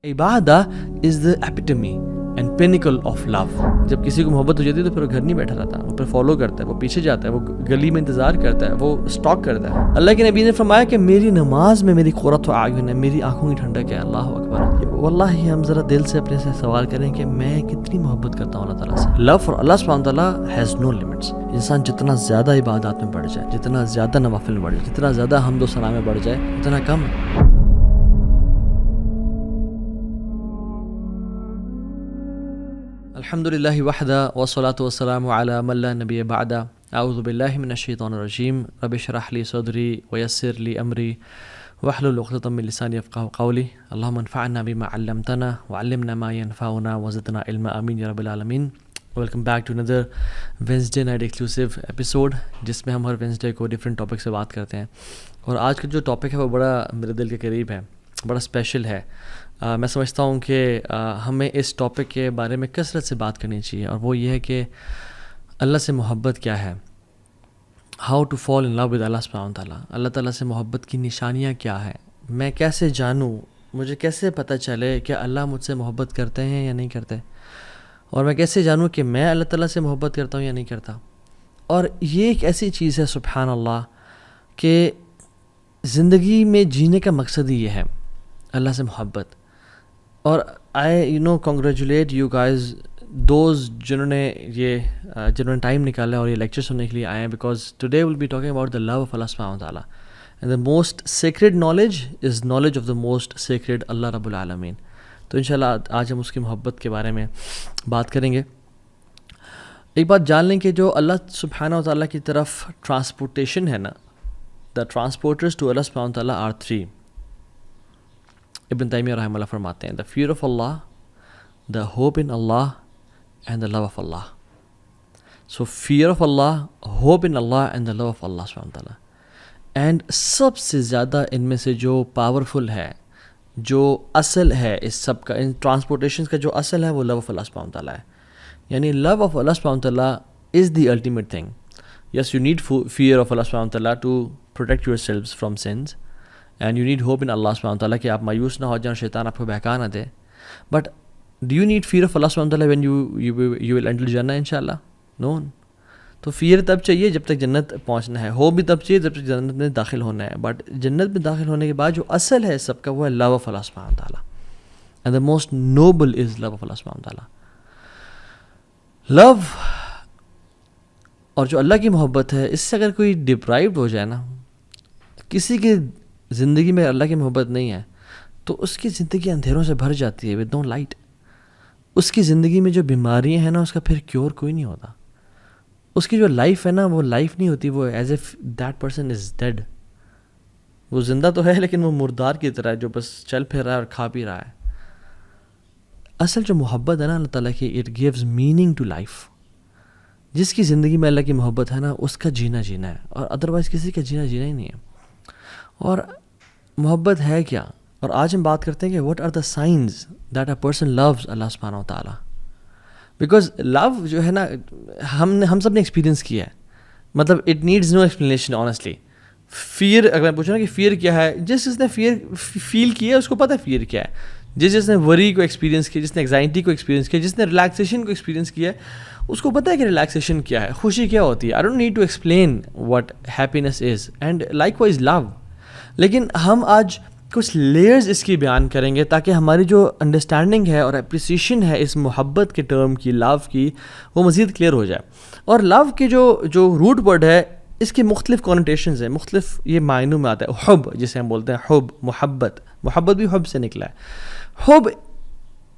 Ubadah is the epitome and pinnacle of love. جب کسی کو محبت ہو جاتی ہے تو پھر وہ گھر نہیں بیٹھا رہتا, وہ پھر فالو کرتا ہے, وہ پیچھے جاتا ہے, وہ گلی میں انتظار کرتا ہے, وہ اسٹاک کرتا ہے. اللہ کے نبی نے فرمایا کہ میری نماز میں میری قرۃ اعین ہے, میری آنکھوں کی ٹھنڈک ہے. اللہ اکبر. واللہ ہم ذرا دل سے اپنے سے سوال کریں کہ میں کتنی محبت کرتا ہوں اللہ تعالیٰ سے. لو فار اللہ سبحانہ وتعالیٰ ہیز نو لمٹس. انسان جتنا زیادہ عبادات میں بڑھ جائے, جتنا زیادہ نوافل میں بڑھ جائے, جتنا زیادہ حمد و ثنا میں بڑھ جائے, اتنا کم ہے. الحمد للہ وحدہ والصلاة والسلام علی من لا نبی بعدہ. اعوذ باللہ من الشیطان الرجیم. رب اشرح لی صدری ویسر لی امری واحلل عقدۃ من لسانی یفقہوا قولی. اللہم انفعنا بما علمتنا وعلمنا ما ينفعنا وزدنا علما. آمین یا رب العالمین. ویلکم بیک ٹو اندر وینسڈے نائٹ ایکسکلوسیو ایپیسوڈ, جس میں ہم ہر وینسڈے کو ڈفرینٹ ٹاپک سے بات کرتے ہیں. اور آج کا جو ٹاپک ہے وہ بڑا میرے دل کے قریب ہے, بڑا اسپیشل ہے. میں سمجھتا ہوں کہ ہمیں اس ٹاپک کے بارے میں کثرت سے بات کرنی چاہیے, اور وہ یہ ہے کہ اللہ سے محبت کیا ہے, how to fall in love with اللہ سبحانہ وتعالیٰ. اللہ تعالیٰ سے محبت کی نشانیاں کیا ہیں, میں کیسے جانوں, مجھے کیسے پتہ چلے کہ اللہ مجھ سے محبت کرتے ہیں یا نہیں کرتے, اور میں کیسے جانوں کہ میں اللہ تعالیٰ سے محبت کرتا ہوں یا نہیں کرتا. اور یہ ایک ایسی چیز ہے سبحان اللہ کہ زندگی میں جینے کا مقصد ہی یہ ہے, اللہ سے محبت. اور I congratulate you guys those جنہوں نے ٹائم نکالا اور یہ لیکچر سننے کے لیے آئے ہیں, because today will be talking about the love of اللہ سبحانہ وتعالیٰ. And the most sacred knowledge is knowledge of the most sacred اللہ رب العالمین. تو انشاءاللہ آج ہم اس کی محبت کے بارے میں بات کریں گے. ایک بات جان لیں کہ جو اللہ سبحانہ وتعالیٰ کی طرف ٹرانسپورٹیشن ہے نا, دا ٹرانسپورٹرز ٹو اللہ سبحانہ وتعالیٰ آر 3. ابن تیمیہ رحمہ اللہ فرماتے ہیں, دا فیئر آف اللہ, دا ہوپ ان اللہ, اینڈ دا لو آف اللہ. سو فیئر آف اللہ, ہوپ ان اللہ, اینڈ دا لو آف اللہ سبحانہ وتعالیٰ. اینڈ سب سے زیادہ ان میں سے جو پاورفل ہے, جو اصل ہے اس سب کا, ان ٹرانسپورٹیشن کا جو اصل ہے وہ لو آف اللہ سبحانہ وتعالیٰ ہے. یعنی لو آف اللہ سبحانہ وتعالیٰ is the ultimate thing. Yes, you need fear of اللہ سبحانہ وتعالیٰ to protect your selves from sins, and you need hope in اللہ سبحانہ وتعالیٰ کہ آپ مایوس نہ ہو جائیں, شیطان آپ کو بہکا نہ دے. But do you need fear of اللہ سبحانہ وتعالیٰ وین یو ول انٹر جنہ ان شاء اللہ؟ نو. تو فیئر تب چاہیے جب تک جنت پہنچنا ہے, ہوپ بھی تب چاہیے جب تک جنت میں داخل ہونا ہے. بٹ جنت میں داخل ہونے کے بعد جو اصل ہے سب کا وہ ہے لو آف اللہ سبحانہ وتعالیٰ, and the most noble is love of اللہ سبحانہ وتعالیٰ. لو اور جو اللہ کی محبت ہے, اس سے اگر کوئی ڈپرائیوڈ ہو جائے نا, کسی کی زندگی میں اللہ کی محبت نہیں ہے تو اس کی زندگی اندھیروں سے بھر جاتی ہے, ود نو لائٹ. اس کی زندگی میں جو بیماریاں ہیں نا, اس کا پھر کیور کوئی نہیں ہوتا. اس کی جو لائف ہے نا, وہ لائف نہیں ہوتی, وہ as if that person is dead. وہ زندہ تو ہے لیکن وہ مردار کی طرح ہے جو بس چل پھر رہا ہے اور کھا پی رہا ہے. اصل جو محبت ہے نا اللہ تعالیٰ کی, it gives meaning to life. جس کی زندگی میں اللہ کی محبت ہے نا, اس کا جینا ہے, اور ادروائز کسی کا جینا ہی نہیں ہے. اور محبت ہے کیا, اور آج ہم بات کرتے ہیں کہ what are the signs that a person loves اللہ سبحانہ وتعالیٰ. بیکاز لو جو ہے نا, ہم سب نے ایکسپیرینس کیا ہے, مطلب it needs no explanation honestly. فیئر اگر میں پوچھوں نا کہ فیئر کیا ہے, جس نے فیئر فیل کیا ہے اس کو پتہ ہے فیئر کیا ہے. جس نے وری کو ایکسپیرینس کیا, جس نے ایگزائٹی کو ایکسپیرینس کیا, جس نے ریلیکسیشن کو ایکسپیرینس کیا ہے, اس کو پتہ ہے کہ ریلیکسیشن کیا ہے, خوشی کیا ہوتی ہے. I don't need to explain what happiness is, and likewise love. لیکن ہم آج کچھ لیئرز اس کی بیان کریں گے تاکہ ہماری جو انڈرسٹینڈنگ ہے اور اپریسیشن ہے اس محبت کے ٹرم کی, لو کی, وہ مزید کلیئر ہو جائے. اور لو کے جو روٹ ورڈ ہے, اس کے مختلف کونوٹیشنز ہیں, مختلف یہ معنوں میں آتا ہے. حب جسے ہم بولتے ہیں, حب, محبت بھی حب سے نکلا ہے. حب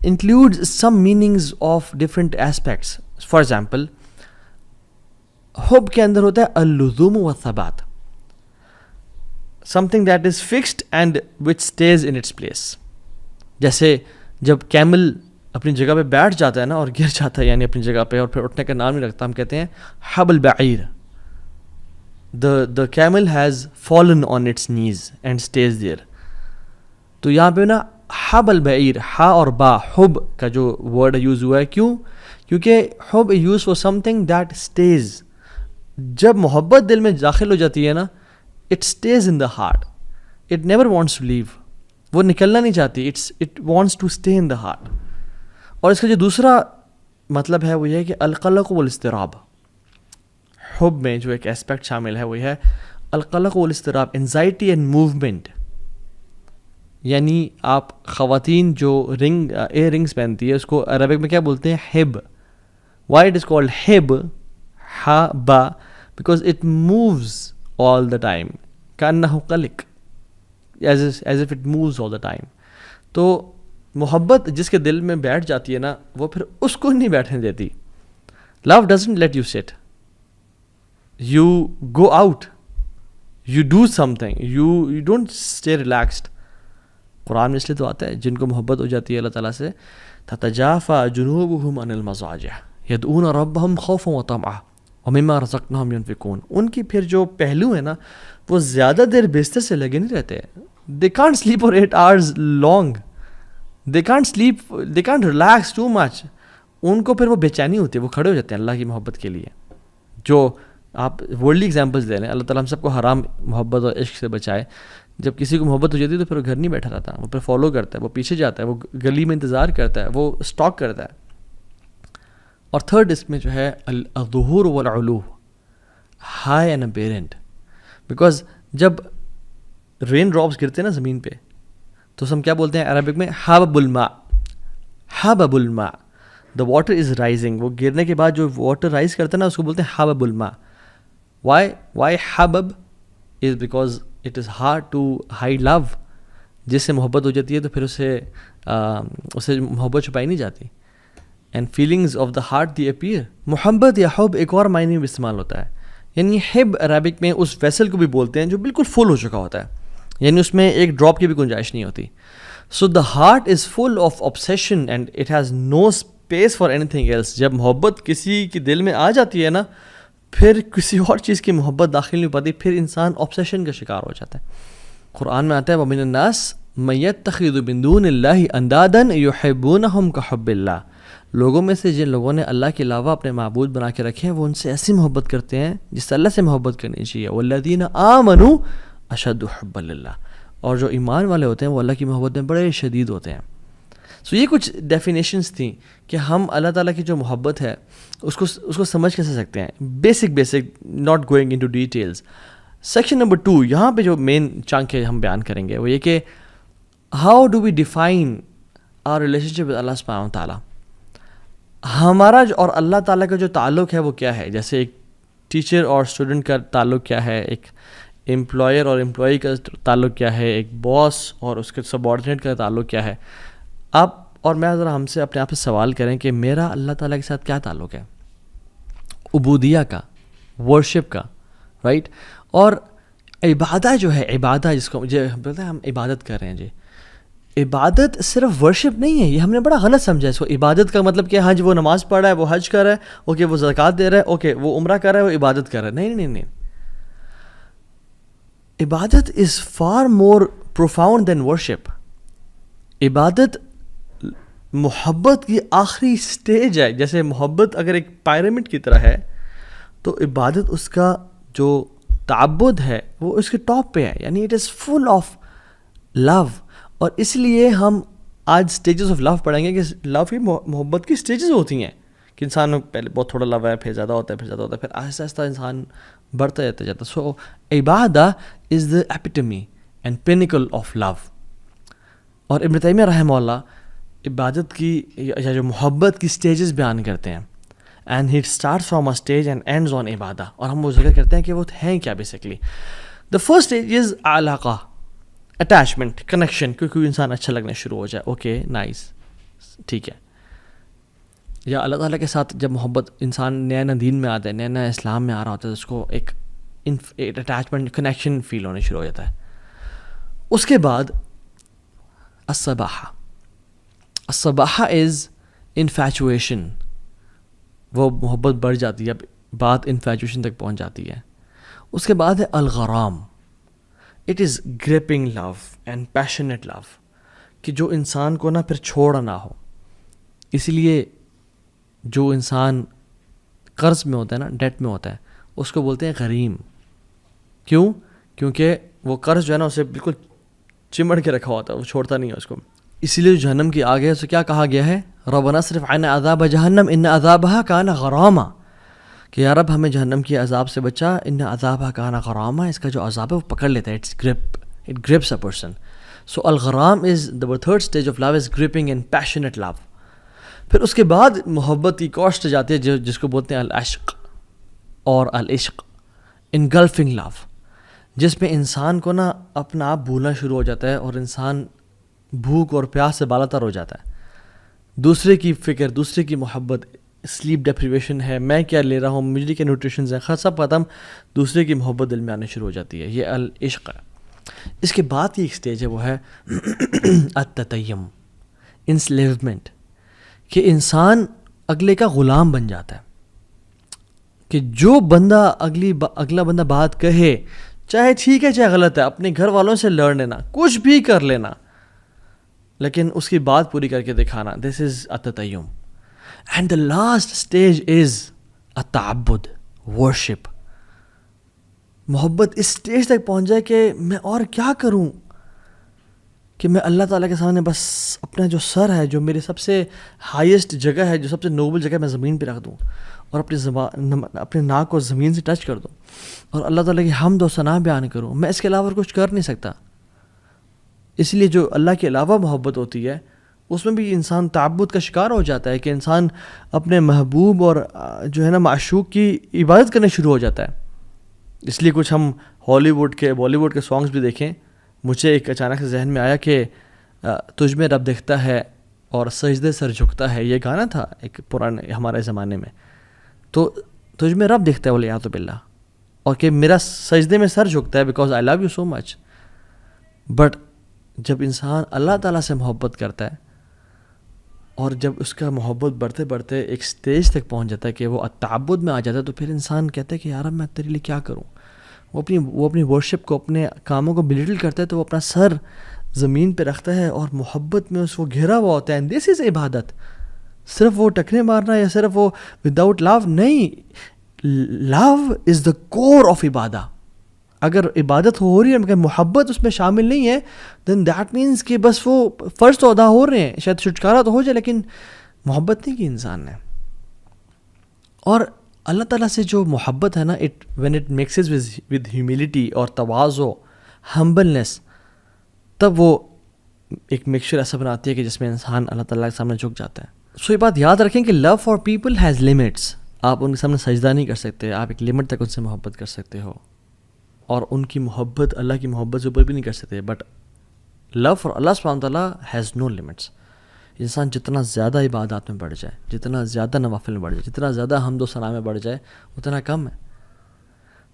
includes some meanings of different aspects. For example, حب کے اندر ہوتا ہے اللزوم والثبات, something that is fixed and which stays in its place. جیسے جب کیمل اپنی جگہ پہ بیٹھ جاتا ہے نا اور گر جاتا ہے, یعنی اپنی جگہ پہ, اور پھر اٹھنے کا نام نہیں رکھتا, ہم کہتے ہیں حب البعیر. the camel has fallen on its knees and stays there. تو یہاں پہ نا حب البعیر, ہا اور با, حب کا جو ورڈ یوز ہوا ہے, کیوں؟ کیونکہ حب use for something that stays. جب محبت دل میں داخل ہو جاتی ہے نا, it stays in the heart, it never wants to leave. وہ نکلنا نہیں چاہتی, it wants to stay in the heart. اور اس کا جو دوسرا مطلب ہے وہ یہ ہے کہ القلق والاضطراب, حب میں جو ایک اسپیکٹ شامل ہے وہ ہے القلق والاضطراب, انزائٹی اینڈ موومنٹ. یعنی آپ خواتین جو ایئر رنگس پہنتی ہے اس کو عربک میں کیا بولتے ہیں؟ ہب. وائی اٹ از کالڈ ہب, ہا با, because it moves all the time, کانہ قلق, as if it moves all the time. تو محبت جس کے دل میں بیٹھ جاتی ہے نا, وہ پھر اس کو نہیں بیٹھنے دیتی. Love doesn't let you sit, you go out, you do something, you don't stay relaxed. قرآن میں اس لیے تو آتا ہے جن کو محبت ہو جاتی ہے اللہ تعالیٰ سے, تتجافى جنوبهم عن المضاجع يدعون ربهم خوفا وطمعا ومما رزقناهم ينفقون. ان کی پھر جو پہلو ہے نا وہ زیادہ دیر بستر سے لگے نہیں رہتے. they can't sleep for 8 hours long, they can't sleep, they can't relax too much. ان کو پھر وہ بے چینی ہوتی ہے, وہ کھڑے ہو جاتے ہیں اللہ کی محبت کے لیے. جو آپ ورلڈلی ایگزامپلس لے لیں, اللہ تعالیٰ ہم سب کو حرام محبت اور عشق سے بچائے. جب کسی کو محبت ہو جاتی ہے تو پھر وہ گھر نہیں بیٹھا رہتا, وہ پھر فالو کرتا ہے, وہ پیچھے جاتا ہے, وہ گلی میں انتظار کرتا ہے, وہ اسٹاک کرتا ہے. اور تھرڈ اس میں جو ہے الظہور والعلو, ہائی اینڈ اپیرنٹ. بیکاز جب رین ڈراپس گرتے ہیں نا زمین پہ تو ہم کیا بولتے ہیں عربک میں؟ حبب الماء, حبب الماء, دا واٹر از رائزنگ. وہ گرنے کے بعد جو واٹر رائز کرتا ہے نا اس کو بولتے ہیں حبب الماء. وائی حبب is because it is hard to hide love. جس سے محبت ہو جاتی ہے تو پھر اسے محبت چھپائی نہیں جاتی. And feelings of the heart the appear. محبت یا حب ایک اور معنی میں استعمال ہوتا ہے. یعنی حب عربک میں اس ویسل کو بھی بولتے ہیں جو بالکل فل ہو چکا ہوتا ہے, یعنی اس میں ایک ڈراپ کی بھی گنجائش نہیں ہوتی. So the heart is full of obsession and it has no space for anything else. جب محبت کسی کے دل میں آ جاتی ہے نا پھر کسی اور چیز کی محبت داخل نہیں پاتی, پھر انسان obsession کا شکار ہو جاتا ہے. قرآن میں آتا ہے وَمِنَ النَّاسِ مَن يَتَّخِذُ مِن دُونِ اللَّهِ أَندَادًا يُحِبُّونَهُمْ كَحُبِّ اللَّهِ. لوگوں میں سے جن لوگوں نے اللہ کے علاوہ اپنے معبود بنا کے رکھے ہیں وہ ان سے ایسی محبت کرتے ہیں جس سے اللہ سے محبت کرنی چاہیے. وَالَّذِينَ آمَنُوا أَشَدُّ حُبًّا لِلَّهِ. اور جو ایمان والے ہوتے ہیں وہ اللہ کی محبت میں بڑے شدید ہوتے ہیں. سو یہ کچھ ڈیفینیشنس تھیں کہ ہم اللہ تعالیٰ کی جو محبت ہے اس کو سمجھ کیسے سکتے ہیں. Basic not going into details. Section number 2 یہاں پہ جو مین چنک ہے ہم بیان کریں گے وہ یہ کہ how do we define our relationship with اللہ سبحانہ تعالیٰ. ہمارا اور اللہ تعالیٰ کا جو تعلق ہے وہ کیا ہے. جیسے ایک ٹیچر اور اسٹوڈنٹ کا تعلق کیا ہے, ایک امپلائر اور امپلائی کا تعلق کیا ہے, ایک باس اور اس کے سبارڈینیٹ کا تعلق کیا ہے. آپ اور میں ذرا ہم سے اپنے آپ سے سوال کریں کہ میرا اللہ تعالیٰ کے ساتھ کیا تعلق ہے. عبودیہ کا, ورشپ کا, رائٹ. اور عبادت جو ہے, عبادت جس کو مجھے بولتے ہیں ہم عبادت کر رہے ہیں جی, عبادت صرف ورشپ نہیں ہے. یہ ہم نے بڑا غلط سمجھا اس کو. عبادت کا مطلب کہ ہاں جی وہ نماز پڑھ رہا ہے, وہ حج کر رہا ہے, اوکے وہ زکوٰۃ دے رہا ہے, اوکے وہ عمرہ کر رہا ہے, وہ عبادت کر رہا ہے. نہیں. عبادت is far more profound than worship. عبادت محبت کی آخری سٹیج ہے. جیسے محبت اگر ایک پیرامڈ کی طرح ہے تو عبادت اس کا جو تعبد ہے وہ اس کے ٹاپ پہ ہے, یعنی اٹ از فل آف لو. اور اس لیے ہم آج اسٹیجز آف لو پڑھیں گے کہ لو کی محبت کی اسٹیجز ہوتی ہیں کہ انسان پہلے بہت تھوڑا لو ہے, پھر زیادہ ہوتا ہے, پھر آہستہ آہستہ انسان بڑھتا جاتا. سو Ubadah is the epitome and pinnacle of لو. اور ابن تیمیہ رحمہ اللہ عبادت کی یا جو محبت کی اسٹیجز بیان کرتے ہیں, and he starts from a stage and ends on عبادہ. اور ہم وہ ذکر کرتے ہیں کہ وہ ہیں کیا basically. The first stage is علاقہ, اٹیچمنٹ, کنیکشن, کیونکہ انسان اچھا لگنا شروع ہو جائے, اوکے نائس, ٹھیک ہے. یا اللہ تعالیٰ کے ساتھ جب محبت انسان نیا دین میں آتا ہے, نیا اسلام میں آ رہا ہوتا ہے, اس کو ایک اٹیچمنٹ, کنیکشن فیل ہونے شروع ہو جاتا ہے. اس کے بعد الصباحہ از انفیچویشن. وہ محبت بڑھ جاتی ہے, اب بات انفیچویشن تک پہنچ جاتی ہے. اس کے بعد ہے الغرام. It is gripping love and passionate love, کہ جو انسان کو نہ پھر چھوڑا نہ ہو. اس لیے جو انسان قرض میں ہوتا ہے نا, ڈیٹ میں ہوتا ہے, اس کو بولتے ہیں غریم. کیوں؟ کیونکہ وہ قرض جو ہے نا اسے بالکل چمڑ کے رکھا ہوتا ہے, وہ چھوڑتا نہیں ہے اس کو. اسی لیے جہنم کی آگ ہے اسے کیا کہا گیا ہے, ربنا اصرف عنا عذاب جہنم ان عذابها کان غراما, کہ یا رب ہمیں جہنم کی عذاب سے بچا, ان عذابها کان غراما, اس کا جو عذاب ہے وہ پکڑ لیتا ہے, it grips a person. So الغرام is the third stage of love is gripping and passionate love. پھر اس کے بعد محبت کی کوسٹ جاتی ہے جس کو بولتے ہیں العشق اور العشق, انگلفنگ لو, جس میں انسان کو نا اپنا آپ بھولنا شروع ہو جاتا ہے اور انسان بھوک اور پیاس سے بالاتر ہو جاتا ہے. دوسرے کی فکر, دوسرے کی محبت, سلیپ ڈیپریویشن ہے, میں کیا لے رہا ہوں, مجھے کیا نیوٹریشنز ہیں, سب ختم, دوسرے کی محبت دل میں آنے شروع ہو جاتی ہے. یہ العشق ہے. اس کے بعد کی ایک سٹیج ہے وہ ہے التتیم, انسلیومنٹ, کہ انسان اگلے کا غلام بن جاتا ہے, کہ جو بندہ اگلا بندہ بات کہے, چاہے ٹھیک ہے چاہے غلط ہے, اپنے گھر والوں سے لڑ لینا, کچھ بھی کر لینا, لیکن اس کی بات پوری کر کے دکھانا. دس از التتیم. And the last stage is التعبد, ورشپ. محبت اس اسٹیج تک پہنچ جائے کہ میں اور کیا کروں, کہ میں اللہ تعالیٰ کے سامنے بس اپنا جو سر ہے, جو میری سب سے ہائیسٹ جگہ ہے, جو سب سے نوبل جگہ ہے, میں زمین پہ رکھ دوں اور اپنے ناک کو زمین سے ٹچ کر دوں اور اللہ تعالیٰ کی حمد و ثنا بیان کروں. میں اس کے علاوہ کچھ کر نہیں سکتا. اس لیے جو اللہ کے علاوہ محبت ہوتی ہے اس میں بھی انسان تعبد کا شکار ہو جاتا ہے, کہ انسان اپنے محبوب اور جو ہے نا معشوق کی عبادت کرنے شروع ہو جاتا ہے. اس لیے کچھ ہم ہالی ووڈ کے بالی ووڈ کے سانگس بھی دیکھیں, مجھے ایک اچانک سے ذہن میں آیا کہ تجھ میں رب دکھتا ہے اور سجدے سر جھکتا ہے, یہ گانا تھا ایک پرانے ہمارے زمانے میں. تو تجھ میں رب دکھتا ہے والعیاذ باللہ, اور کہ میرا سجدے میں سر جھکتا ہے because I love you so much. But جب انسان اللہ تعالیٰ سے محبت کرتا ہے اور جب اس کا محبت بڑھتے بڑھتے ایک سٹیج تک پہنچ جاتا ہے کہ وہ تعبد میں آ جاتا ہے, تو پھر انسان کہتا ہے کہ یار میں تیرے لیے کیا کروں. وہ اپنی ورشپ کو, اپنے کاموں کو بلیٹل کرتا ہے, تو وہ اپنا سر زمین پہ رکھتا ہے اور محبت میں اس کو گھرا ہوا ہوتا ہے. اینڈ دس از عبادت. صرف وہ ٹکنے مارنا یا صرف وہ وداؤٹ لو نہیں, لو از دا کور آف عبادہ. اگر عبادت ہو رہی ہے مگر محبت اس میں شامل نہیں ہے, دین دیٹ مینس کہ بس وہ فرض تو ادا ہو رہے ہیں, شاید چھٹکارا تو ہو جائے لیکن محبت نہیں کی انسان نے. اور اللہ تعالیٰ سے جو محبت ہے نا, when it mixes with humility اور تواضع, ہمبلنس, تب وہ ایک مکسچر ایسا بناتی ہے کہ جس میں انسان اللہ تعالیٰ کے سامنے جھک جاتا ہے. سو یہ بات یاد رکھیں کہ love for people has limits. آپ ان کے سامنے سجدہ نہیں کر سکتے, آپ ایک لمٹ تک ان سے محبت کر سکتے ہو, اور ان کی محبت اللہ کی محبت سے اوپر بھی نہیں کر سکتے. بٹ لو فار اللہ سبحانہ تعالیٰ ہیز نو لمٹس. انسان جتنا زیادہ عبادات میں بڑھ جائے, جتنا زیادہ نوافل میں بڑھ جائے, جتنا زیادہ حمد و ثنا میں بڑھ جائے, اتنا کم ہے.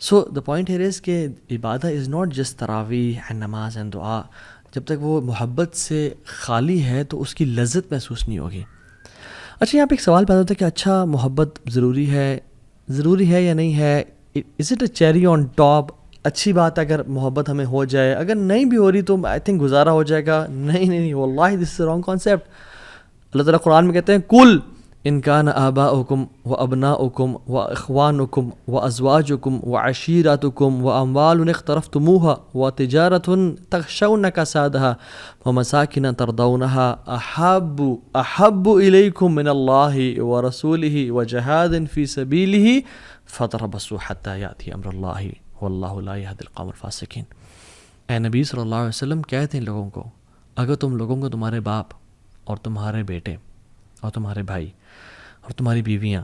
سو دا پوائنٹ ہیئر از کہ عبادت از ناٹ جسٹ تراویح اینڈ نماز اینڈ دعا. جب تک وہ محبت سے خالی ہے تو اس کی لذت محسوس نہیں ہوگی. اچھا, یہاں پہ ایک سوال پیدا ہوتا ہے کہ اچھا محبت ضروری ہے یا نہیں ہے, is it a cherry on top. اچھی بات ہے اگر محبت ہمیں ہو جائے, اگر نہیں بھی ہو رہی تو آئی تھنک گزارا ہو جائے گا. نہیں, واللہ دس از اے رانگ کانسیپٹ. اللہ تعالیٰ قرآن میں کہتے ہیں کل ان کان آباؤکم و ابناؤکم و اخوانکم و ازواجکم و عشیرتکم و اموال اقترفتموها و تجارت تخشون کسادها و مساکن ترضونها احب الیکم من اللہ و رسولہ و جہاد فی سبیلہ فتربصوا حتی یأتی امر اللہ واللہ لا یہدی القوم الفاسقین. اے نبی صلی اللہ علیہ وسلم کہتے ہیں لوگوں کو, اگر تم لوگوں کو تمہارے باپ اور تمہارے بیٹے اور تمہارے بھائی اور تمہاری بیویاں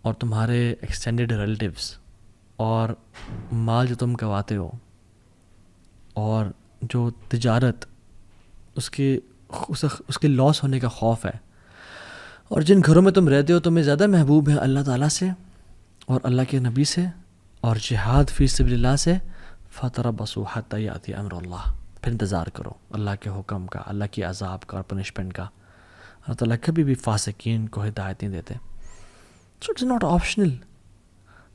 اور تمہارے ایکسٹینڈڈ ریلیٹیوز اور مال جو تم کماتے ہو اور جو تجارت اس کے لاس ہونے کا خوف ہے, اور جن گھروں میں تم رہتے ہو تمہیں زیادہ محبوب ہیں اللہ تعالیٰ سے اور اللہ کے نبی سے اور جہاد فی سبیل اللہ سے, فتربصوا حتی یأتی امر اللہ, پھر انتظار کرو اللہ کے حکم کا, اللہ کی عذاب کا اور پنشمنٹ کا. اللہ تعالیٰ کبھی بھی فاسقین کو ہدایت نہیں دیتے. So it's not optional.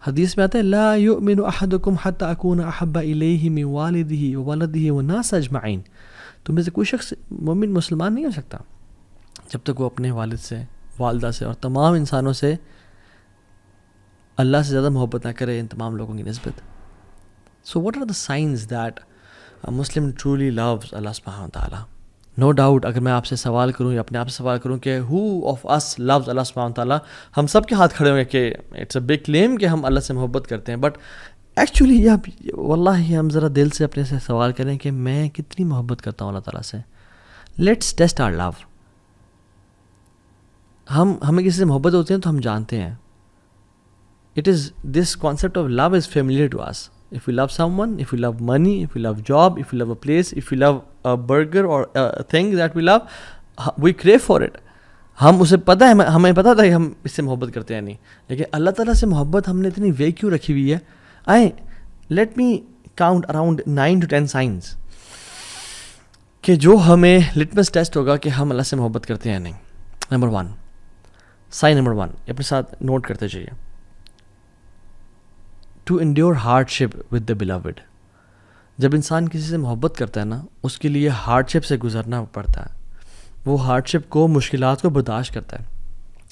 حدیث میں آتا ہے لا یؤمن احدکم حتی اکون احب الیہ من والدہ وولدہ والناس اجمعین. تم میں سے کوئی شخص مومن مسلمان نہیں ہو سکتا جب تک وہ اپنے والد سے, والدہ سے اور تمام انسانوں سے اللہ سے زیادہ محبت نہ کرے ان تمام لوگوں کی نسبت. So what are the signs that A Muslim truly loves Allah subhanahu wa ta'ala. No doubt اگر میں آپ سے سوال کروں یا اپنے آپ سے سوال کروں کہ who of us loves Allah subhanahu wa ta'ala, ہم سب کے ہاتھ کھڑے ہوں گے کہ it's a big claim کہ ہم اللہ سے محبت کرتے ہیں. بٹ ایکچولی واللہ ہم ذرا دل سے اپنے سے سوال کریں کہ میں کتنی محبت کرتا ہوں اللہ تعالیٰ سے. لیٹس ٹیسٹ آور لو. ہمیں کسی سے محبت ہوتی ہے تو ہم جانتے ہیں. It is this concept of love is familiar to us. If we love someone, if we love money, if we love job, if we love a place, if we love a burger or a thing that we love, we crave for it. ہم اسے پتہ ہے, ہمیں پتہ تھا کہ ہم اس سے محبت کرتے ہیں نہیں. لیکن اللہ تعالیٰ سے محبت ہم نے اتنی وے کیوں رکھی ہوئی ہے. Let me count around 9 to 10 signs کہ جو ہمیں لٹمس ٹیسٹ ہوگا کہ ہم اللہ سے محبت کرتے ہیں نہیں. نمبر 1, سائن نمبر 1 اپنے ساتھ نوٹ کرتے چاہیے. To endeavour hardship with the beloved. جب انسان کسی سے محبت کرتا ہے نا, اس کے لیے ہارڈ شپ سے گزرنا پڑتا ہے. وہ ہارڈ شپ کو, مشکلات کو برداشت کرتا ہے.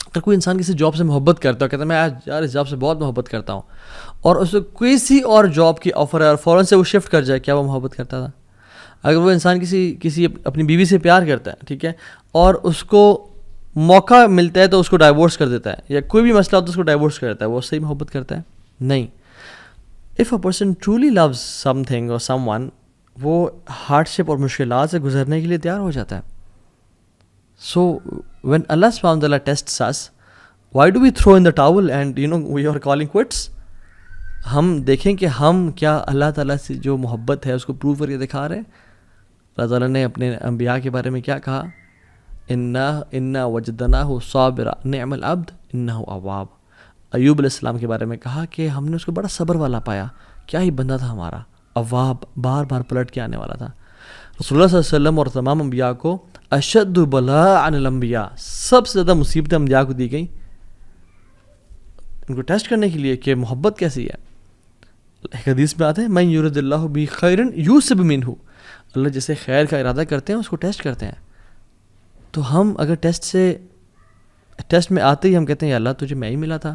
اگر کوئی انسان کسی جاب سے محبت کرتا ہے, کہتا ہے میں یار اس جاب سے بہت محبت کرتا ہوں, اور اس کو کسی اور جاب کی آفر ہے اور فوراً سے وہ شفٹ کر جائے, کیا وہ محبت کرتا تھا؟ اگر وہ انسان کسی اپنی بیوی سے پیار کرتا ہے, ٹھیک ہے, اور اس کو موقع ملتا ہے تو اس کو ڈائیورس کر دیتا ہے, یا کوئی بھی مسئلہ ہوتا ہے اس کو ڈائیورس کر دیتا ہے, وہ صحیح محبت کرتا ہے؟ نہیں. If a person truly loves something or someone, وہ ہارڈ شپ اور مشکلات سے گزرنے کے لیے تیار ہو جاتا ہے. So when Allah subhanahu wa ta'ala tests us, why do we throw in the towel and we are calling quits? ہم دیکھیں کہ ہم کیا اللہ تعالیٰ سے جو محبت ہے اس کو پروو کر کے دکھا رہے ہیں. اللہ تعالیٰ نے اپنے انبیاء کے بارے میں کیا کہا؟ اِنَّا وَجَدْنَاهُ صَابِرًا نِعْمَ الْعَبْدُ إِنَّهُ أَوَّابٌ. ایوب علیہ السلام کے بارے میں کہا کہ ہم نے اس کو بڑا صبر والا پایا, کیا ہی بندہ تھا ہمارا, اواب, بار بار پلٹ کے آنے والا تھا. رسول اللہ صلی اللہ علیہ وسلم اور تمام انبیاء کو اشد بلاء عن الانبیاء, سب سے زیادہ مصیبتیں انبیاء کو دی گئیں, ان کو ٹیسٹ کرنے کے لیے کہ محبت کیسی ہے. ایک حدیث میں آتے ہیں من یرد اللہ بہ خیرا یوسب منہ, اللہ جسے خیر کا ارادہ کرتے ہیں اس کو ٹیسٹ کرتے ہیں. تو ہم اگر ٹیسٹ میں آتے ہی ہم کہتے ہیں یا اللہ تجھے میں ہی ملا تھا,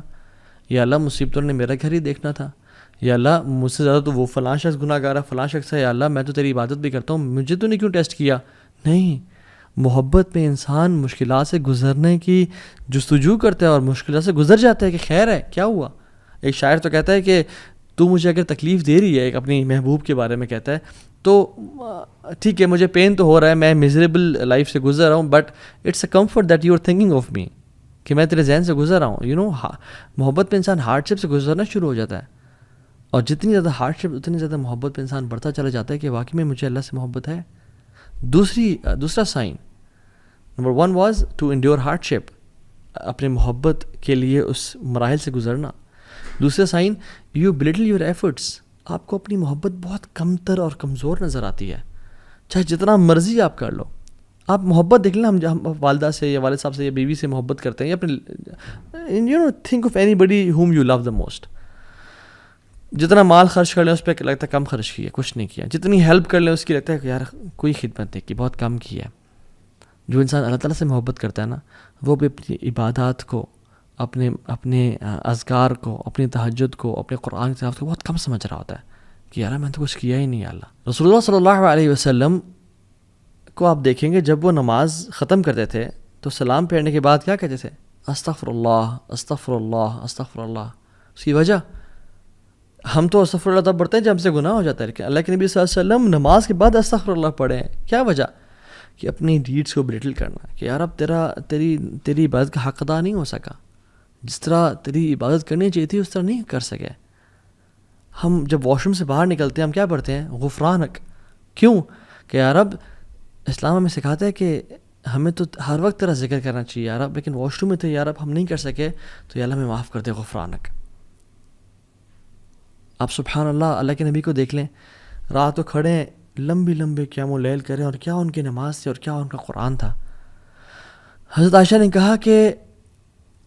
یا اللہ مصیبتوں نے میرا گھر ہی دیکھنا تھا, یا اللہ مجھ سے زیادہ تو وہ فلاں شخص گناہ گار ہے, فلاں شخص ہے, یا اللہ میں تو تیری عبادت بھی کرتا ہوں, مجھے تو نہیں کیوں ٹیسٹ کیا. نہیں, محبت میں انسان مشکلات سے گزرنے کی جستجو کرتا ہے اور مشکلات سے گزر جاتا ہے کہ خیر ہے, کیا ہوا. ایک شاعر تو کہتا ہے کہ تو مجھے اگر تکلیف دے رہی ہے, ایک اپنی محبوب کے بارے میں کہتا ہے, تو ٹھیک ہے مجھے پین تو ہو رہا ہے, میں میزریبل لائف سے گزر رہا ہوں, but it's a comfort that you are thinking of me, کہ میں تیرے ذہن سے گزر رہا ہوں. محبت پہ انسان ہارڈ شپ سے گزرنا شروع ہو جاتا ہے, اور جتنی زیادہ ہارڈ شپ اتنی زیادہ محبت پہ انسان بڑھتا چلا جاتا ہے کہ واقعی میں مجھے اللہ سے محبت ہے. دوسرا sign number 1 was to endeavour hardship, اپنے محبت کے لیے اس مراحل سے گزرنا. دوسرا sign, you belittle your efforts, آپ کو اپنی محبت بہت کمتر اور کمزور نظر آتی ہے, چاہے جتنا مرضی آپ کر لو. آپ محبت دیکھ لیں, ہم والدہ سے یا والد صاحب سے یا بیوی سے محبت کرتے ہیں, یا اپنے think of anybody whom you love the most. جتنا مال خرچ کر لیں اس پہ لگتا ہے کم خرچ کیا, کچھ نہیں کیا. جتنی ہیلپ کر لیں اس کی لگتا ہے کہ یار کوئی خدمت نہیں کی, بہت کم کی ہے. جو انسان اللہ تعالیٰ سے محبت کرتا ہے نا, وہ بھی اپنی عبادات کو, اپنے اذکار کو, اپنی تہجد کو, اپنے قرآن کی تلاوت کو بہت کم سمجھ رہا ہوتا ہے کہ یار میں نے تو کچھ کیا ہی نہیں. اللہ رسول اللہ صلی اللہ علیہ وسلم کو آپ دیکھیں گے جب وہ نماز ختم کرتے تھے تو سلام پھیرنے کے بعد کیا کہتے تھے؟ استغفر اللہ استغفر اللہ استغفر اللہ. اس کی وجہ, ہم تو استغفر اللہ تب پڑھتے ہیں جب ہم سے گناہ ہو جاتا ہے, لیکن اللہ کے نبی صلی اللہ علیہ وسلم نماز کے بعد استغفر اللہ پڑھیں. کیا وجہ؟ کہ اپنی ڈیڈس کو بلٹل کرنا, کہ یار اب تیری عبادت کا حق ادا نہیں ہو سکا, جس طرح تیری عبادت کرنی چاہیے تھی اس طرح نہیں کر سکے. ہم جب واش روم سے باہر نکلتے ہیں ہم کیا پڑھتے ہیں؟ غفرانک. کیوں؟ کہ یار اب اسلام ہمیں سکھاتا ہے کہ ہمیں تو ہر وقت تیرا ذکر کرنا چاہیے یار اب, لیکن واش روم میں تھے یار اب ہم نہیں کر سکے تو یا اللہ ہمیں معاف کر دے, غفرانک. آپ سبحان اللہ, اللہ کے نبی کو دیکھ لیں, رات کو کھڑے ہیں, لمبی قیام اللیل کریں, اور کیا ان کی نماز تھی اور کیا ان کا قرآن تھا. حضرت عائشہ نے کہا کہ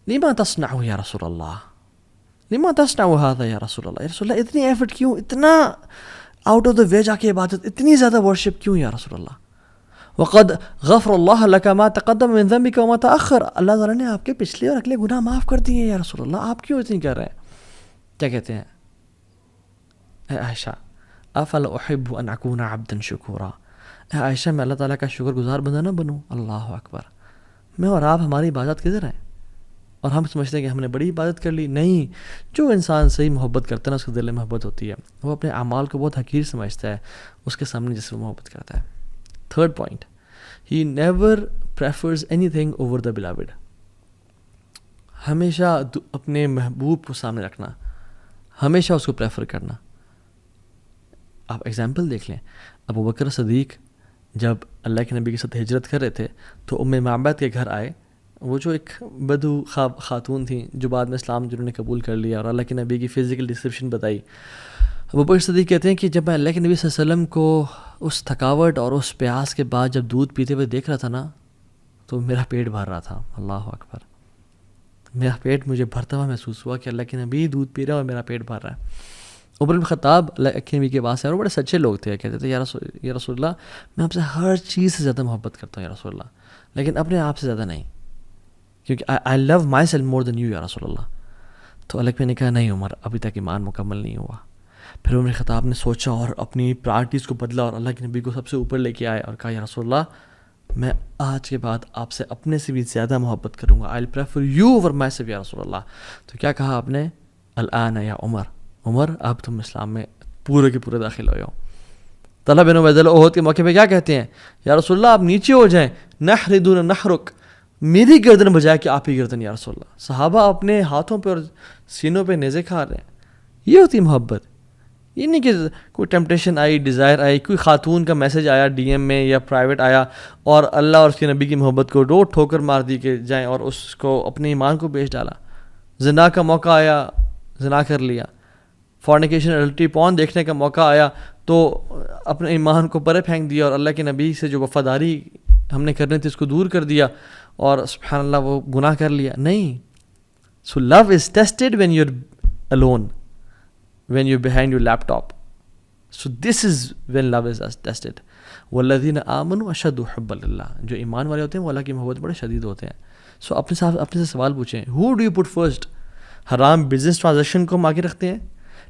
لما تصنع یا رسول اللہ, لما تصنع هذا یا رسول اللہ, یا رسول اللہ اتنی ایفرٹ کیوں, اتنا آؤٹ آف دا وے جا کے عبادت, اتنی زیادہ ورشپ کیوں یا رسول اللہ. وقد غفر اللہ لک ما تقدم من ذنبک وما تأخر, اللہ تعالیٰ نے آپ کے پچھلے اور اگلے گناہ معاف کر دیے یا رسول اللہ, آپ کیوں اتنی کر رہے ہیں؟ کیا کہتے ہیں؟ اے عائشہ افلا احب ان اکون عبدا شکورا، اے عائشہ میں اللہ تعالیٰ کا شکر گزار بندہ نہ بنوں؟ اللہ اکبر. میں اور آپ، ہماری عبادت کدھر ہے؟ اور ہم سمجھتے ہیں کہ ہم نے بڑی عبادت کر لی. نہیں، جو انسان صحیح محبت کرتا ہے نا، اس کے دل میں محبت ہوتی ہے، وہ اپنے اعمال کو بہت حقیر سمجھتا ہے اس کے سامنے جس سے وہ محبت کرتا ہے. Third point, he never prefers any thing over the beloved. ہمیشہ اپنے محبوب کو سامنے رکھنا، ہمیشہ اس کو پریفر کرنا. آپ ایگزامپل دیکھ لیں، ابو بکر صدیق جب اللہ کے نبی کے ساتھ ہجرت کر رہے تھے تو ام معبد کے گھر آئے. وہ جو ایک بدو خاتون تھیں جو بعد میں اسلام جنہوں نے قبول کر لیا اور اللہ کے نبی کی فزیکل ڈسکرپشن بتائی. ابو بکر صدیق کہتے ہیں کہ جب میں اللہ کے نبی صلی اللہ علیہ وسلم کو اس تھکاوٹ اور اس پیاس کے بعد جب دودھ پیتے ہوئے دیکھ رہا تھا نا، تو میرا پیٹ بھر رہا تھا. اللہ اکبر. میرا پیٹ مجھے بھرتا ہوا محسوس ہوا کہ اللہ کے نبی دودھ پی رہا ہے اور میرا پیٹ بھر رہا ہے. عمر بن خطاب اللہ کے نبی کے پاس ہے، اور بڑے سچے لوگ تھے. کہتے تھے یا رسول اللہ، میں آپ سے ہر چیز سے زیادہ محبت کرتا ہوں یا رسول اللہ، لیکن اپنے آپ سے زیادہ نہیں، کیونکہ آئی لو my self more then you یا رسول اللہ. تو اللہ نے کہا نہیں عمر، ابھی تک ایمان مکمل نہیں ہوا. پھر عمر خطاب نے سوچا اور اپنی پرائرٹیز کو بدلا اور اللہ کے نبی کو سب سے اوپر لے کے آئے اور کہا یا رسول اللہ، میں آج کے بعد آپ سے اپنے سے بھی زیادہ محبت کروں گا. I prefer you over myself یا رسول اللہ. تو کیا کہا آپ نے؟ الآن یا عمر اب تم اسلام میں پورے کے پورے داخل ہو جاؤ. طلحہ بن عبید اللہ عہد کے موقع پہ کیا کہتے ہیں؟ یا رسول اللہ آپ نیچے ہو جائیں، نحر دون نحرک، میری گردن بجائے کہ آپ ہی گردن یا رسول اللہ. صحابہ اپنے ہاتھوں پہ اور سینوں پہ نیزے کھا رہے ہیں. یہ ہوتی محبت. یہ نہیں کہ کوئی ٹیمپٹیشن آئی، ڈیزائر آئی، کوئی خاتون کا میسج آیا ڈی ایم میں یا پرائیویٹ آیا اور اللہ اور اس کے نبی کی محبت کو ٹھوکر مار دی کہ جائیں اور اس کو اپنے ایمان کو بیچ ڈالا. زنا کا موقع آیا، زنا کر لیا. فورنیکیشن اڈلٹری پون دیکھنے کا موقع آیا تو اپنے ایمان کو پرے پھینک دیا اور اللہ کے نبی سے جو وفاداری ہم نے کرنی تھی اس کو دور کر دیا اور سبحان اللہ وہ گناہ کر لیا. نہیں. So love is tested when you are alone, when you're behind your laptop. So this is when love is tested. والذین آمنوا اشد حبا للہ. جو ایمان والے ہوتے ہیں وہ اللہ کی محبت بڑے شدید ہوتے ہیں. سو اپنے سے سوال پوچھیں، who do you put first؟ حرام بزنس ٹرانزیکشن کو ہم آگے رکھتے ہیں،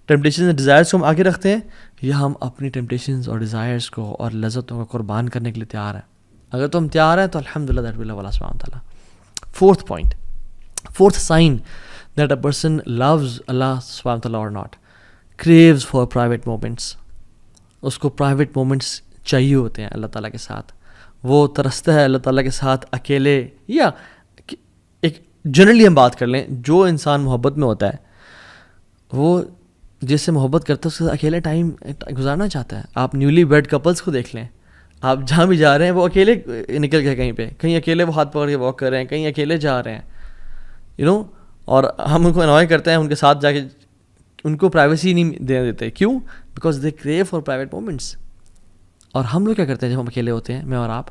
ٹیمپٹیشنز اور ڈیزائرز کو ہم آگے رکھتے ہیں، یا ہم اپنی ٹیمپٹیشنز اور ڈیزائرز کو اور لذتوں کو قربان کرنے کے لیے تیار ہیں؟ اگر تم تیار ہیں تو الحمدللہ دیٹ ول اللہ سبحانہ تعالیٰ. Fourth point, fourth sign that a person loves اللہ سبحانہ تعالیٰ or not, craves for private moments. اس کو پرائیویٹ مومنٹس چاہیے ہوتے ہیں اللہ تعالیٰ کے ساتھ. وہ ترستا ہے اللہ تعالیٰ کے ساتھ اکیلے، یا ایک جنرلی ہم بات کر لیں، جو انسان محبت میں ہوتا ہے وہ جس سے محبت کرتا ہے اس کے ساتھ اکیلے ٹائم گزارنا چاہتا ہے. آپ نیولی ویڈ کپلس کو دیکھ لیں، آپ جہاں بھی جا رہے ہیں وہ اکیلے نکل گئے، کہیں پہ کہیں اکیلے وہ ہاتھ پکڑ کے واک کر رہے ہیں، کہیں اکیلے جا رہے ہیں اور ہم ان کو انوائے کرتے ہیں ان کے ساتھ جا کے، ان کو پرائیویسی نہیں دینے دیتے. کیوں؟ Because they crew for private moments. اور ہم لوگ کیا کرتے ہیں جب ہم اکیلے ہوتے ہیں، میں اور آپ،